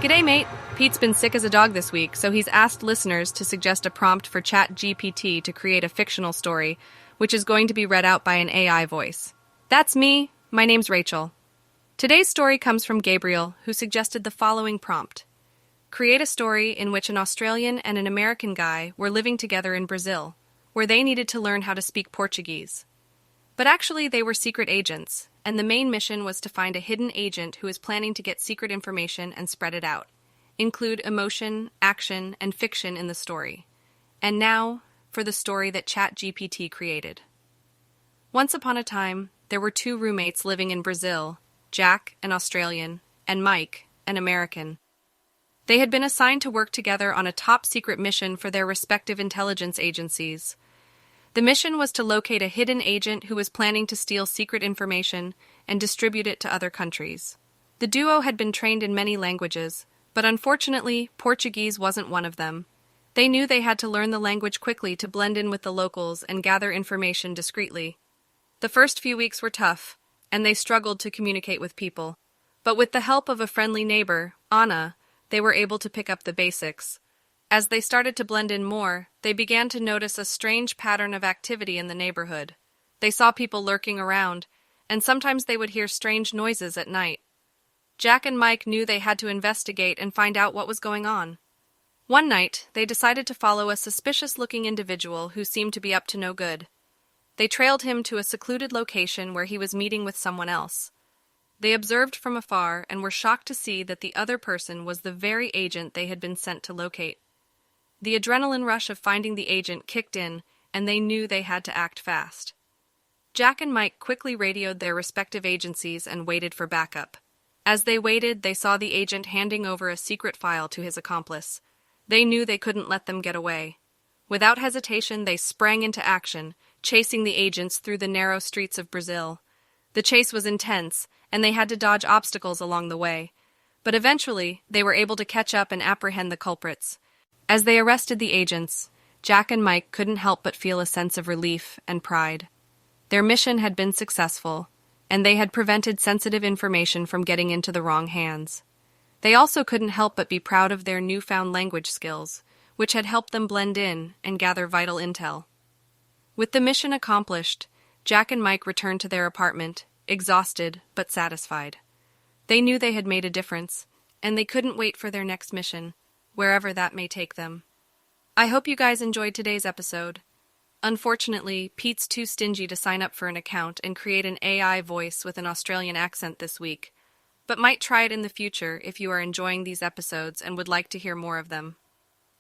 G'day, mate. Pete's been sick as a dog this week, so he's asked listeners to suggest a prompt for ChatGPT to create a fictional story, which is going to be read out by an AI voice. That's me. My name's Rachel. Today's story comes from Gabriel, who suggested the following prompt. Create a story in which an Australian and an American guy were living together in Brazil, where they needed to learn how to speak Portuguese. But actually, they were secret agents, and the main mission was to find a hidden agent who is planning to get secret information and spread it out. Include emotion, action, and fiction in the story. And now, for the story that ChatGPT created. Once upon a time, there were two roommates living in Brazil, Jack, an Australian, and Mike, an American. They had been assigned to work together on a top-secret mission for their respective intelligence agencies. The mission was to locate a hidden agent who was planning to steal secret information and distribute it to other countries. The duo had been trained in many languages, but unfortunately, Portuguese wasn't one of them. They knew they had to learn the language quickly to blend in with the locals and gather information discreetly. The first few weeks were tough, and they struggled to communicate with people. But with the help of a friendly neighbor, Anna, they were able to pick up the basics. As they started to blend in more, they began to notice a strange pattern of activity in the neighborhood. They saw people lurking around, and sometimes they would hear strange noises at night. Jack and Mike knew they had to investigate and find out what was going on. One night, they decided to follow a suspicious-looking individual who seemed to be up to no good. They trailed him to a secluded location where he was meeting with someone else. They observed from afar and were shocked to see that the other person was the very agent they had been sent to locate. The adrenaline rush of finding the agent kicked in, and they knew they had to act fast. Jack and Mike quickly radioed their respective agencies and waited for backup. As they waited, they saw the agent handing over a secret file to his accomplice. They knew they couldn't let them get away. Without hesitation, they sprang into action, chasing the agents through the narrow streets of Brazil. The chase was intense, and they had to dodge obstacles along the way. But eventually, they were able to catch up and apprehend the culprits. As they arrested the agents, Jack and Mike couldn't help but feel a sense of relief and pride. Their mission had been successful, and they had prevented sensitive information from getting into the wrong hands. They also couldn't help but be proud of their newfound language skills, which had helped them blend in and gather vital intel. With the mission accomplished, Jack and Mike returned to their apartment, exhausted but satisfied. They knew they had made a difference, and they couldn't wait for their next mission, wherever that may take them. I hope you guys enjoyed today's episode. Unfortunately, Pete's too stingy to sign up for an account and create an AI voice with an Australian accent this week, but might try it in the future if you are enjoying these episodes and would like to hear more of them.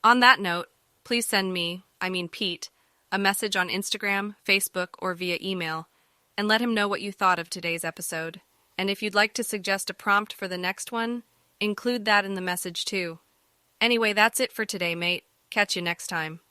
On that note, please send me, Pete, a message on Instagram, Facebook, or via email, and let him know what you thought of today's episode. And if you'd like to suggest a prompt for the next one, include that in the message too. Anyway, that's it for today, mate. Catch you next time.